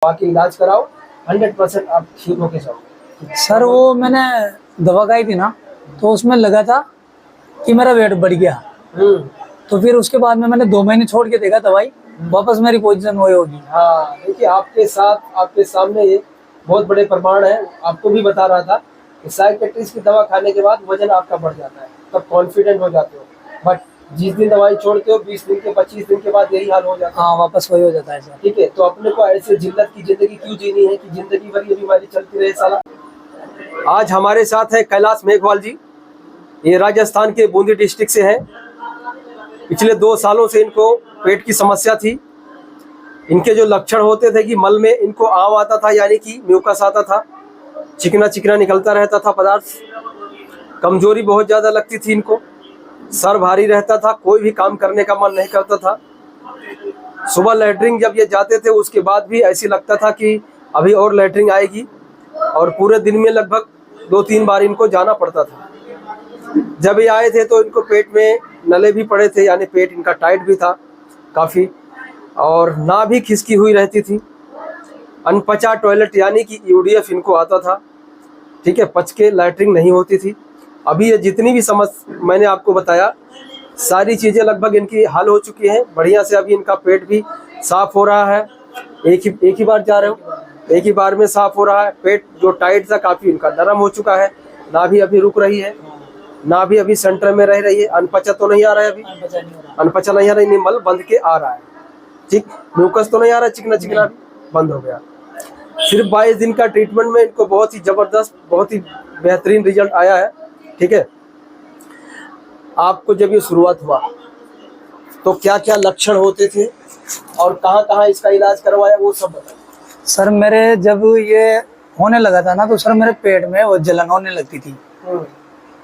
बाकी इलाज कराओ, 100% आप ठीक होके जाओ। सर वो मैंने दवा खाई थी ना, तो उसमें लगा था कि मेरा वेट बढ़ गया। तो फिर उसके बाद में मैंने 2 महीने छोड़ के देखा दवाई, वापस मेरी पोजीशन वही होगी। हाँ देखिए, आपके साथ आपके सामने ये बहुत बड़े प्रमाण है। आपको भी बता रहा था कि साइकियाट्रिस्ट की दवा खाने के बाद वजन आपका बढ़ जाता है, तब कॉन्फिडेंट हो जाते हो। बट जिस दिन दवाई छोड़ते हो 20 दिन के 25 दिन के बाद यही हाल हो जाता है। हाँ, वापस वही हो जाता है सर। ठीक है, तो अपने को ऐसे जिल्लत की जिंदगी क्यों जीनी है कि जिंदगी भर ये बीमारी चलती रहे साला। आज हमारे साथ है कैलाश मेघवाल जी। ये राजस्थान के बूंदी डिस्ट्रिक्ट से हैं। पिछले 2 सालों से इनको पेट की समस्या थी। इनके जो लक्षण होते थे कि मल में इनको आम आता था, यानी कि म्यूकस आता था, चिकना चिकना निकलता रहता था पदार्थ, कमजोरी बहुत ज़्यादा लगती थी इनको, सर भारी रहता था, कोई भी काम करने का मन नहीं करता था। सुबह लैट्रिन जब ये जाते थे उसके बाद भी ऐसी लगता था कि अभी और लैट्रिन आएगी, और पूरे दिन में लगभग 2-3 बार इनको जाना पड़ता था। जब ये आए थे तो इनको पेट में नले भी पड़े थे, यानी पेट इनका टाइट भी था काफ़ी, और ना भी खिसकी हुई रहती थी। अनपचा टॉयलेट यानी कि यूडीएफ इनको आता था। ठीक है, पच के लैट्रिन नहीं होती थी। अभी ये जितनी भी समस्या मैंने आपको बताया, सारी चीज़ें लगभग इनकी हल हो चुकी हैं बढ़िया से। अभी इनका पेट भी साफ हो रहा है। एक ही बार जा रहे हो, एक ही बार में साफ हो रहा है। पेट जो टाइट था काफ़ी इनका नरम हो चुका है। ना भी अभी रुक रही है, ना भी अभी सेंटर में रह रही है। अनपचा तो नहीं आ रहा है अभी, अनपचा नहीं आ रहा है, मल बंद के आ रहा है। ठीक, म्यूकस तो नहीं आ रहा, चिकना चिकना बंद हो गया। सिर्फ 22 दिन का ट्रीटमेंट में इनको बहुत ही ज़बरदस्त, बहुत ही बेहतरीन रिजल्ट आया है। ठीक है, आपको जब ये शुरुआत हुआ तो क्या क्या लक्षण होते थे और कहाँ कहाँ इसका इलाज करवाया, वो सब बताइए। सर मेरे जब ये होने लगा था ना, तो सर मेरे पेट में वो जलन होने लगती थी।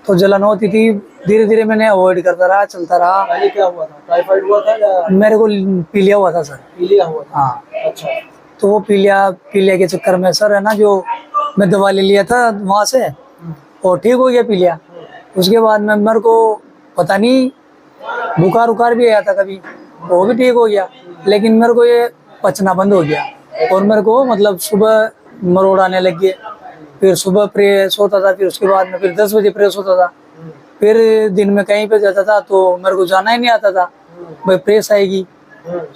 तो जलन होती थी, धीरे धीरे मैंने अवॉइड करता रहा, चलता रहा। पहले क्या हुआ था, टाइफाइड हुआ था या? मेरे को पीलिया हुआ था सर। पीलिया हुआ था? हाँ। अच्छा। तो वो पीलिया के चक्कर में सर है ना, जो मैं दवा ले लिया था वहाँ से, और ठीक हो गया पीलिया। उसके बाद में मेरे को पता नहीं बुखार उखार भी आया था कभी, वो भी ठीक हो गया। लेकिन मेरे को ये पचना बंद हो गया, और मेरे को मतलब सुबह मरोड़ आने लग गए। फिर सुबह प्रेस होता था, फिर उसके बाद में फिर 10 बजे प्रेस होता था। फिर दिन में कहीं पे जाता था तो मेरे को जाना ही नहीं आता था, भाई प्रेस आएगी।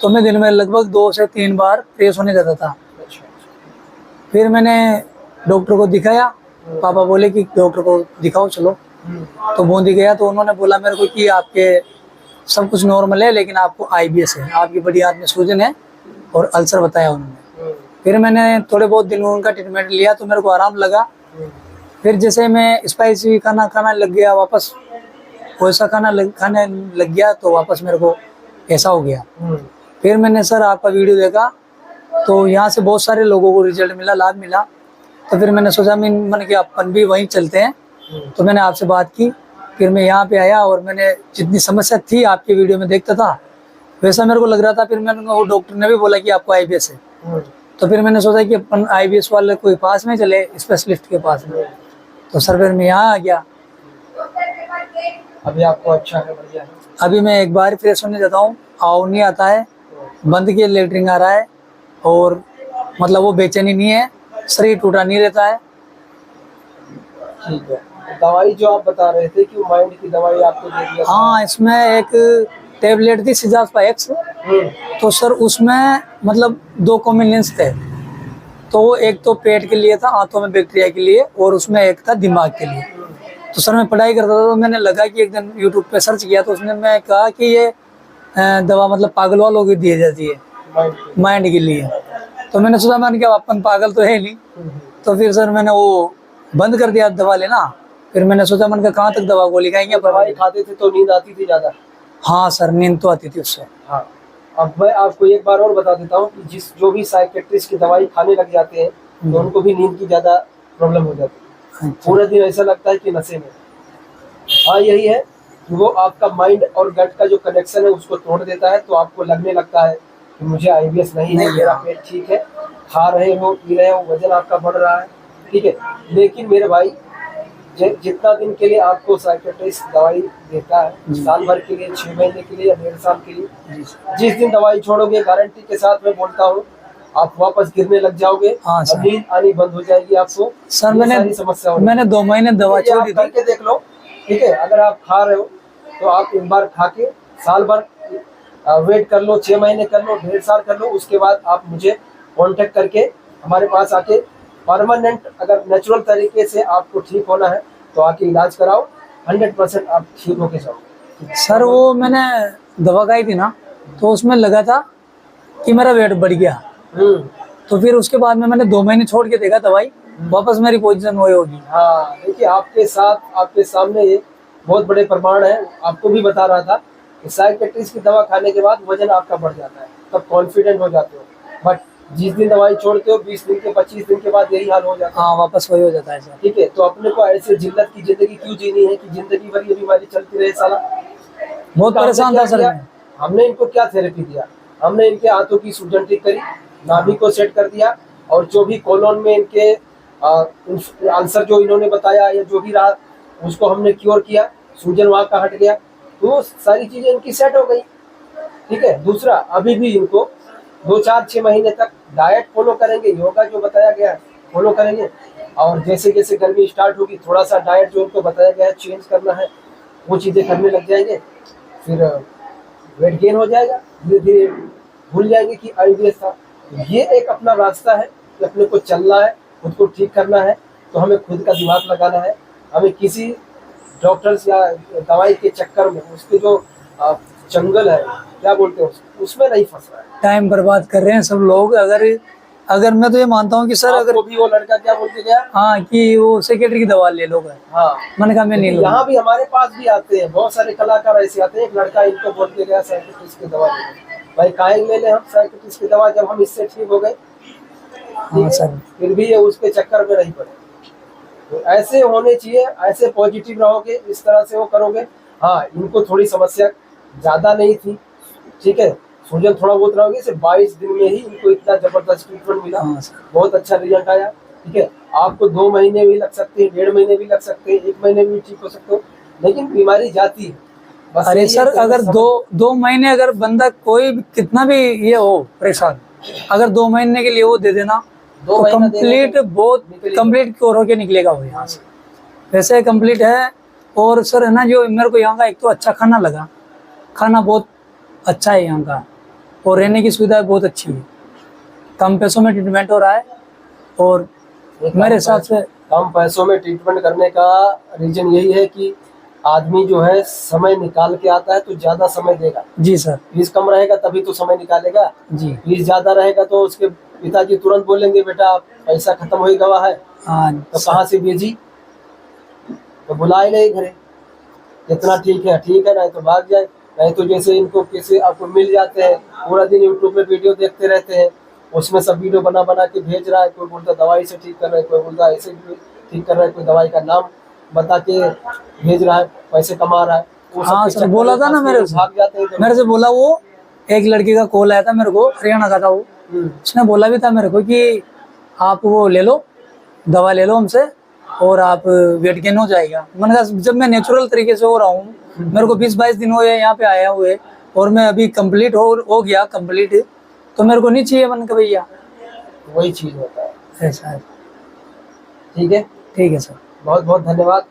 तो मैं दिन में लगभग 2 से 3 बार प्रेस होने जाता था। फिर मैंने डॉक्टर को दिखाया, पापा बोले कि डॉक्टर को दिखाओ चलो। तो बूंदी गया तो उन्होंने बोला मेरे को कि आपके सब कुछ नॉर्मल है, लेकिन आपको आईबीएस है, आपकी बड़ी हाथ में सूजन है और अल्सर बताया उन्होंने। फिर मैंने थोड़े बहुत दिन उनका ट्रीटमेंट लिया तो मेरे को आराम लगा। फिर जैसे मैं स्पाइसी खाना खाना लग गया, वापस वैसा खाने लग गया, तो वापस मेरे को ऐसा हो गया। फिर मैंने सर आपका वीडियो देखा, तो यहाँ से बहुत सारे लोगों को रिजल्ट मिला, लाभ मिला। तो फिर मैंने सोचा मन कि अपन भी वहीं चलते हैं। तो मैंने आपसे बात की, फिर मैं यहाँ पे आया, और मैंने जितनी समस्या थी आपके वीडियो में देखता था वैसा मेरे को लग रहा था। फिर मैंने, वो डॉक्टर ने भी बोला कि आपको आईबीएस है। तो फिर मैंने सोचा कि अपन आईबीएस वाले कोई पास में चले, स्पेशलिस्ट के पास में। तो सर फिर मैं यहाँ आ गया। अभी आपको अच्छा है, बढ़िया है? अभी मैं एक बार फ्रेश होने जाता हूँ, आओ नहीं आता है, बंद के लेटरिन आ रहा है, और मतलब वो बेचैनी नहीं है, शरीर टूटा नहीं रहता है। ठीक है, दवाई जो आप बता रहे थे कि माइंड की दवाई आपको दे दिया? हाँ, इसमें एक टेबलेट थी सिजास्पा एक्स। तो सर उसमें मतलब 2 कॉम्बिनेंस थे। तो एक तो पेट के लिए था, आंतों में बैक्टीरिया के लिए, और उसमें एक था दिमाग के लिए। तो सर मैं पढ़ाई करता था, तो मैंने लगा कि एक दिन यूट्यूब पे सर्च किया, तो उसने मैं कहा कि ये दवा मतलब पागल वालों को दी जाती है, माइंड के लिए। तो मैंने सोचा, मैंने क्या अपन पागल तो है नहीं। तो फिर सर मैंने वो बंद कर दिया दवा लेना। फिर मैंने सोचा, मन का कहाँ तक दवा गोली खाएंगे। दवाई खाते थे तो नींद आती थी ज्यादा? हाँ सर, नींद तो आती थी उससे। हाँ, अब मैं आपको एक बार और बता देता हूँ कि जो भी साइकियाट्रिस्ट की दवाई खाने लग जाते हैं तो उनको भी नींद की ज्यादा प्रॉब्लम हो जाती है। पूरा दिन ऐसा लगता है कि नशे में। हाँ, यही है कि वो आपका माइंड और गट का जो कनेक्शन है उसको तोड़ देता है। तो आपको लगने लगता है कि मुझे आईबीएस नहीं है, मेरा पेट ठीक है, खा रहे हो, पी रहे हो, वजन आपका बढ़ रहा है। ठीक है, लेकिन मेरे भाई, जितना दिन के लिए आपको साइकियाट्रिस्ट दवाई देता है, साल भर के लिए, 6 महीने के लिए या 1.5 साल के लिए, जिस दिन दवाई छोड़ोगे, गारंटी के साथ मैं बोलता हूँ आप वापस गिरने लग जाओगे, हाँ सर। और नींद आनी बंद हो जाएगी आपको। सर ये सारी समस्या होगी। मैंने 2 महीने दवा ये आप छोड़ी थी। करके देख लो, ठीक है। अगर आप खा रहे हो तो आप एक बार खा के साल भर वेट कर लो, 6 महीने कर लो, 1.5 साल कर लो, उसके बाद आप मुझे कांटेक्ट करके हमारे पास आके परमानेंट, अगर नेचुरल तरीके से आपको ठीक होना है तो आके इलाज कराओ, 100% आप ठीक होके जाओ। सर वो मैंने दवा खाई थी ना, तो उसमें लगा था कि मेरा वेट बढ़ गया। तो फिर उसके बाद में मैंने 2 महीने छोड़ के देखा दवाई, वापस मेरी पोजीशन वही होगी। हाँ, देखिए आपके साथ, आपके सामने ये बहुत बड़े प्रमाण है। आपको भी बता रहा था कि साइकियाट्रिस्ट की दवा खाने के बाद वजन आपका बढ़ जाता है, तब कॉन्फिडेंट हो जाते हो। बट जिस दिन दवाई छोड़ते हो 20 दिन के 25 दिन के बाद यही हाल हो जाता है। हाँ, वापस वही हो जाता है सर। ठीक है, तो अपने को ऐसे जिल्लत की जिंदगी क्यों जीनी है कि जिंदगी भर ये बीमारी चलती रहे साला। बहुत तो हमने परेशान क्या था सर किया? मैं। हमने इनको क्या थेरेपी दिया? हमने इनके हाथों की सूजन ठीक करी, नाभि को सेट कर दिया, और जो भी कोलोन में इनके आंसर जो इन्होंने बताया या जो भी रहा उसको हमने क्योर किया, सूजन वहाँ का हट गया, तो सारी चीजें इनकी सेट हो गई। ठीक है। दूसरा, अभी भी इनको 2-4-6 महीने तक डाइट फॉलो करेंगे, योगा जो बताया गया है फॉलो करेंगे, और जैसे जैसे गर्मी स्टार्ट होगी थोड़ा सा डाइट जो उनको बताया गया है चेंज करना है, वो चीज़ें करने लग जाएंगे, फिर वेट गेन हो जाएगा, धीरे धीरे भूल जाएंगे कि आईबीएस था। ये एक अपना रास्ता है कि अपने को चलना है, खुद को ठीक करना है, तो हमें खुद का दिमाग लगाना है। हमें किसी डॉक्टर्स या दवाई के चक्कर में, उसके जो जंगल है, क्या बोलते हैं उसमें नहीं फंसना है। टाइम बर्बाद कर रहे हैं सब लोग। अगर मैं तो ये मानता हूँ कि सर अगर आपको भी वो लड़का क्या बोल के गया? हाँ, कि वो सेक्रेटरी की दवा ले लो। हाँ, मैंने कहा मैं नहीं लूंगा। यहाँ भी हमारे पास भी आते हैं बहुत सारे कलाकार ऐसे आते हैं। एक लड़का इनको बोल के गया साइकियाट्रिस्ट की दवा ले लो। भाई काहे ले लें हम साइकियाट्रिस्ट की दवा जब हम इससे ठीक हो गए? हाँ सर। फिर भी ये उसके चक्कर में नहीं पड़े। तो ऐसे होने चाहिए, ऐसे पॉजिटिव रहोगे, इस तरह से वो करोगे। हाँ, इनको थोड़ी समस्या ज्यादा नहीं थी, ठीक है, सूजन थोड़ा बहुत रहोगे, सिर्फ 22 दिन में ही इनको इतना जबरदस्त ट्रीटमेंट मिला, बहुत अच्छा रिजल्ट आया। ठीक है, आपको 2 महीने भी लग सकते हैं, 1.5 महीने भी लग सकते हैं, 1 महीने भी ठीक हो सकते हो, लेकिन बीमारी जाती है। बस अरे यही है सर, कि अगर दो महीने अगर बंदा कोई कितना भी ये हो परेशान, अगर 2 महीने के लिए वो दे देना, 2 तो महीना कंप्लीट बहुत कंप्लीट क्योर होके निकलेगा वो यहाँ से। वैसे कंप्लीट है। और सर है ना, जो मेरे को यहाँ का एक तो अच्छा खाना लगा, खाना बहुत अच्छा है यहाँ का, और रहने की सुविधा बहुत अच्छी है, कम पैसों में ट्रीटमेंट हो रहा है। और मेरे हिसाब से कम पैसों में ट्रीटमेंट करने का रीजन यही है कि आदमी जो है समय निकाल के आता है तो ज्यादा समय देगा। जी सर। फीस कम रहेगा तभी तो समय निकालेगा। जी। फीस ज्यादा रहेगा तो उसके पिताजी तुरंत बोलेंगे बेटा पैसा खत्म हो गया है, हाँ तो कहाँ से भेजी, तो बुलाए नहीं घरे। कितना ठीक है नहीं तो भाग जाए। नहीं तो जैसे इनको किसी आपको मिल जाते हैं, पूरा दिन यूट्यूब पे वीडियो देखते रहते हैं, उसमें सब वीडियो बना बना के भेज रहा है। कोई बोलता दवाई से ठीक कर रहा है, कोई बोलता ऐसे ठीक कर रहा है, कोई दवाई का नाम बता के भेज रहा है, पैसे कमा रहा है। हाँ सर, बोला था ना मेरे से, भाग जाते हैं। मेरे से बोला, वो एक लड़की का कॉल आया था मेरे को, हरियाणा का था वो, उसने बोला भी था मेरे को कि आप वो ले लो, दवा ले लो हमसे और आप वेट गेन हो जाएगा। मैंने कहा जब मैं नेचुरल तरीके से हो रहा हूँ, मेरे को 20-22 दिन हुए यहाँ पे आया हुए, और मैं अभी कंप्लीट हो गया कंप्लीट, तो मेरे को नहीं चाहिए। मैंने कहा भैया वही चीज होता है। ऐसा है। ठीक है, ठीक है सर, बहुत बहुत धन्यवाद।